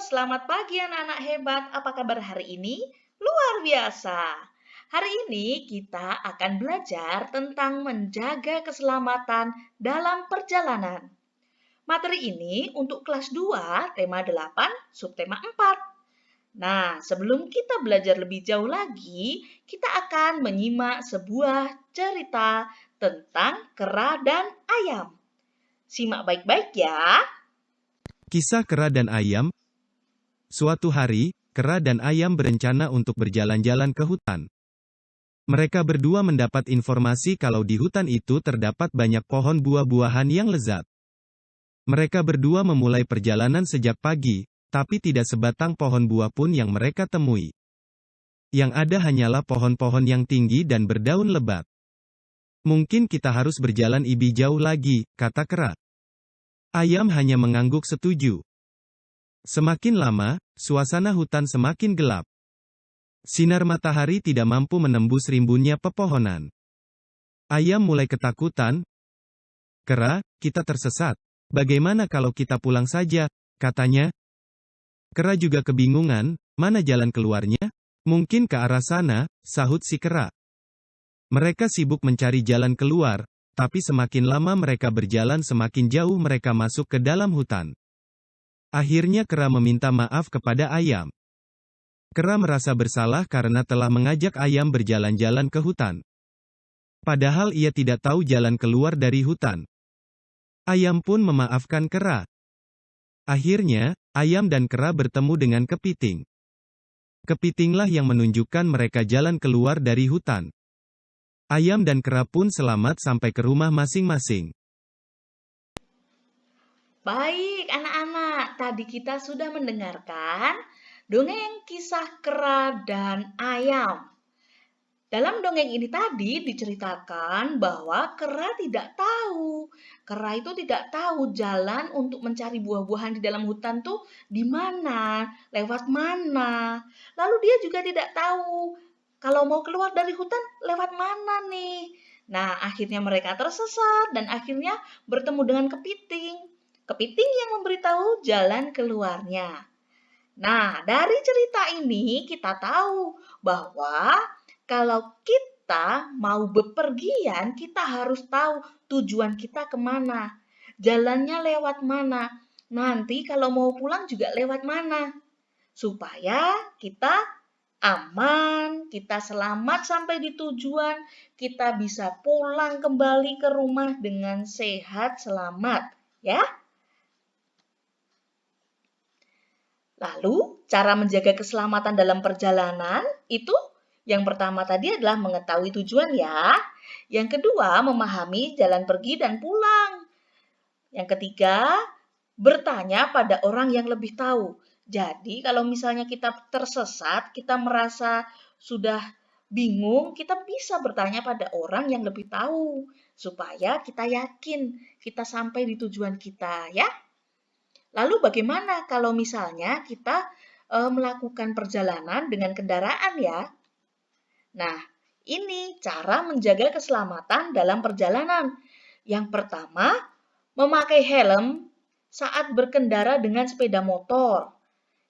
selamat pagi anak-anak hebat. Apa kabar hari ini? Luar biasa. Hari ini kita akan belajar tentang menjaga keselamatan dalam perjalanan. Materi ini untuk kelas 2, tema 8, subtema 4. Nah, sebelum kita belajar lebih jauh lagi, kita akan menyimak sebuah cerita tentang kera dan ayam. Simak baik-baik ya. Kisah kera dan ayam. Suatu hari, kera dan ayam berencana untuk berjalan-jalan ke hutan. Mereka berdua mendapat informasi kalau di hutan itu terdapat banyak pohon buah-buahan yang lezat. Mereka berdua memulai perjalanan sejak pagi, tapi tidak sebatang pohon buah pun yang mereka temui. Yang ada hanyalah pohon-pohon yang tinggi dan berdaun lebat. Mungkin kita harus berjalan lebih jauh lagi, kata kera. Ayam hanya mengangguk setuju. Semakin lama, suasana hutan semakin gelap. Sinar matahari tidak mampu menembus rimbunnya pepohonan. Ayam mulai ketakutan. Kera, kita tersesat. Bagaimana kalau kita pulang saja, katanya. Kera juga kebingungan, mana jalan keluarnya? Mungkin ke arah sana, sahut si kera. Mereka sibuk mencari jalan keluar, tapi semakin lama mereka berjalan semakin jauh mereka masuk ke dalam hutan. Akhirnya kera meminta maaf kepada ayam. Kera merasa bersalah karena telah mengajak ayam berjalan-jalan ke hutan. Padahal ia tidak tahu jalan keluar dari hutan. Ayam pun memaafkan kera. Akhirnya, ayam dan kera bertemu dengan kepiting. Kepitinglah yang menunjukkan mereka jalan keluar dari hutan. Ayam dan kera pun selamat sampai ke rumah masing-masing. Baik, anak-anak, tadi kita sudah mendengarkan dongeng kisah kera dan ayam. Dalam dongeng ini tadi diceritakan bahwa kera itu tidak tahu jalan untuk mencari buah-buahan di dalam hutan tuh di mana, lewat mana. Lalu dia juga tidak tahu kalau mau keluar dari hutan lewat mana nih. Nah, akhirnya mereka tersesat dan akhirnya bertemu dengan kepiting. Kepiting yang memberitahu jalan keluarnya. Nah, dari cerita ini kita tahu bahwa kalau kita mau bepergian, kita harus tahu tujuan kita kemana, jalannya lewat mana, nanti kalau mau pulang juga lewat mana, supaya kita aman, kita selamat sampai di tujuan, kita bisa pulang kembali ke rumah dengan sehat selamat, ya. Lalu, cara menjaga keselamatan dalam perjalanan itu yang pertama tadi adalah mengetahui tujuan ya. Yang kedua, memahami jalan pergi dan pulang. Yang ketiga, bertanya pada orang yang lebih tahu. Jadi, kalau misalnya kita tersesat, kita merasa sudah bingung, kita bisa bertanya pada orang yang lebih tahu supaya kita yakin kita sampai di tujuan kita ya. Lalu bagaimana kalau misalnya kita melakukan perjalanan dengan kendaraan ya? Nah, ini cara menjaga keselamatan dalam perjalanan. Yang pertama, memakai helm saat berkendara dengan sepeda motor.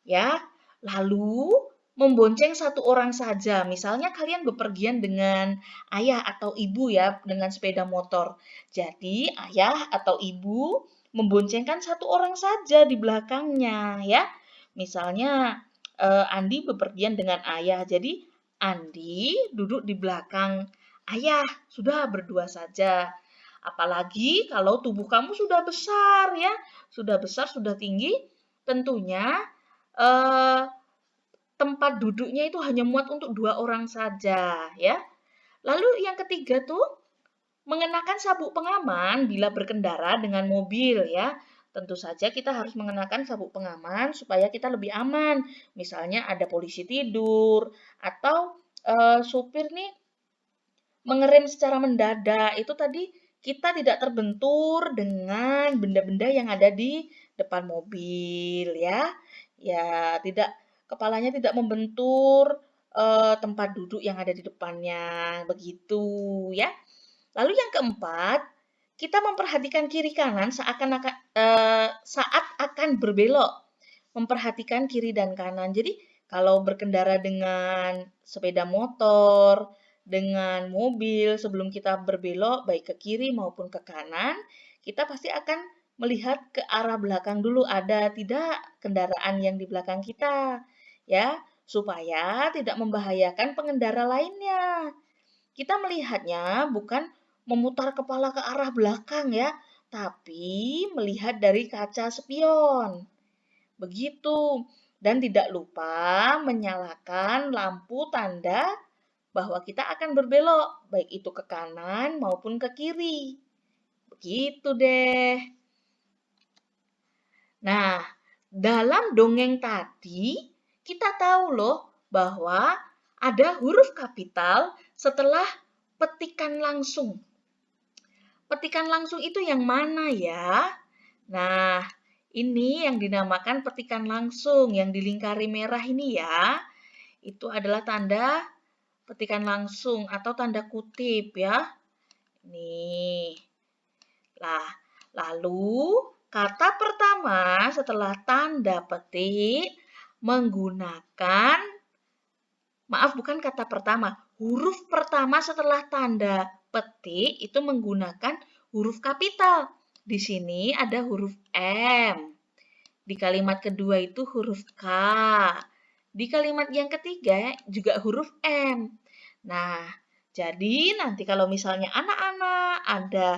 Ya, lalu membonceng satu orang saja. Misalnya kalian bepergian dengan ayah atau ibu ya dengan sepeda motor. Jadi ayah atau ibu memboncengkan satu orang saja di belakangnya ya. Misalnya Andi bepergian dengan ayah. Jadi Andi duduk di belakang ayah, sudah berdua saja. Apalagi kalau tubuh kamu sudah besar ya, sudah tinggi, tentunya eh, tempat duduknya itu hanya muat untuk 2 orang saja ya. Lalu yang ketiga tuh mengenakan sabuk pengaman bila berkendara dengan mobil ya. Tentu saja kita harus mengenakan sabuk pengaman supaya kita lebih aman. Misalnya ada polisi tidur atau supir nih mengerem secara mendadak. Itu tadi kita tidak terbentur dengan benda-benda yang ada di depan mobil ya. Ya, tidak kepalanya tidak membentur tempat duduk yang ada di depannya. Begitu ya. Lalu yang keempat, kita memperhatikan kiri kanan saat akan berbelok. memperhatikan kiri dan kanan. Jadi kalau berkendara dengan sepeda motor, dengan mobil, sebelum kita berbelok baik ke kiri maupun ke kanan, kita pasti akan melihat ke arah belakang dulu ada tidak kendaraan yang di belakang kita, ya, supaya tidak membahayakan pengendara lainnya. Kita melihatnya bukan memutar kepala ke arah belakang ya, tapi melihat dari kaca spion. Begitu. Dan tidak lupa menyalakan lampu tanda bahwa kita akan berbelok, baik itu ke kanan maupun ke kiri. Begitu deh. Nah, dalam dongeng tadi kita tahu loh bahwa ada huruf kapital setelah petikan langsung. Petikan langsung itu yang mana ya? Nah, ini yang dinamakan petikan langsung, yang dilingkari merah ini ya. Itu adalah tanda petikan langsung atau tanda kutip ya. Nih. Lah, lalu kata pertama setelah tanda petik menggunakan, maaf bukan kata pertama, huruf pertama setelah tanda petik itu menggunakan huruf kapital. Di sini ada huruf M. Di kalimat kedua itu huruf K. Di kalimat yang ketiga juga huruf M. Nah, jadi nanti kalau misalnya anak-anak ada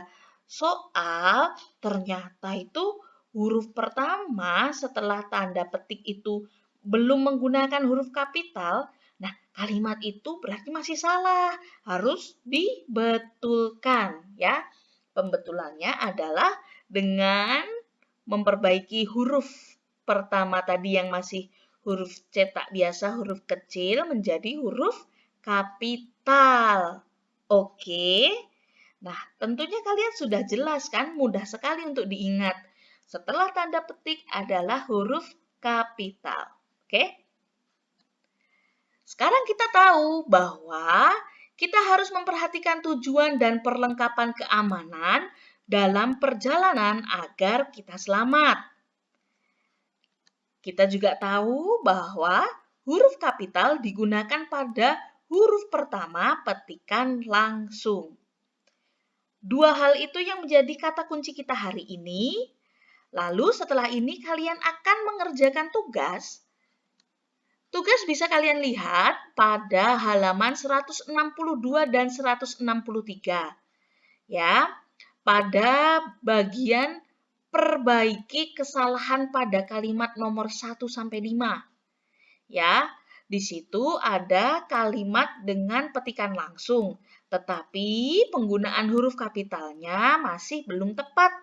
soal, ternyata itu huruf pertama setelah tanda petik itu belum menggunakan huruf kapital, nah kalimat itu berarti masih salah, harus dibetulkan ya. Pembetulannya adalah dengan memperbaiki huruf pertama tadi yang masih huruf cetak biasa, huruf kecil menjadi huruf kapital. Oke. Nah, tentunya kalian sudah jelas kan? Mudah sekali untuk diingat. Setelah tanda petik adalah huruf kapital. Oke? Sekarang kita tahu bahwa kita harus memperhatikan tujuan dan perlengkapan keamanan dalam perjalanan agar kita selamat. Kita juga tahu bahwa huruf kapital digunakan pada huruf pertama petikan langsung. Dua hal itu yang menjadi kata kunci kita hari ini. Lalu setelah ini kalian akan mengerjakan tugas. Tugas bisa kalian lihat pada halaman 162 dan 163. Ya, pada bagian perbaiki kesalahan pada kalimat nomor 1 sampai 5. Ya, di situ ada kalimat dengan petikan langsung, tetapi penggunaan huruf kapitalnya masih belum tepat.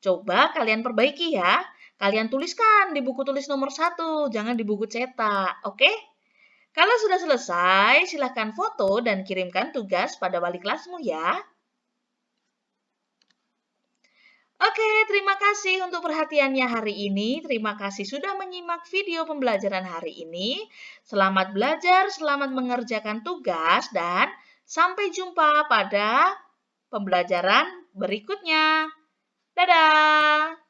Coba kalian perbaiki ya. Kalian tuliskan di buku tulis nomor 1, jangan di buku cetak, oke? Kalau sudah selesai, silakan foto dan kirimkan tugas pada wali kelasmu ya. Oke, terima kasih untuk perhatiannya hari ini. Terima kasih sudah menyimak video pembelajaran hari ini. Selamat belajar, selamat mengerjakan tugas, dan sampai jumpa pada pembelajaran berikutnya. Dadah!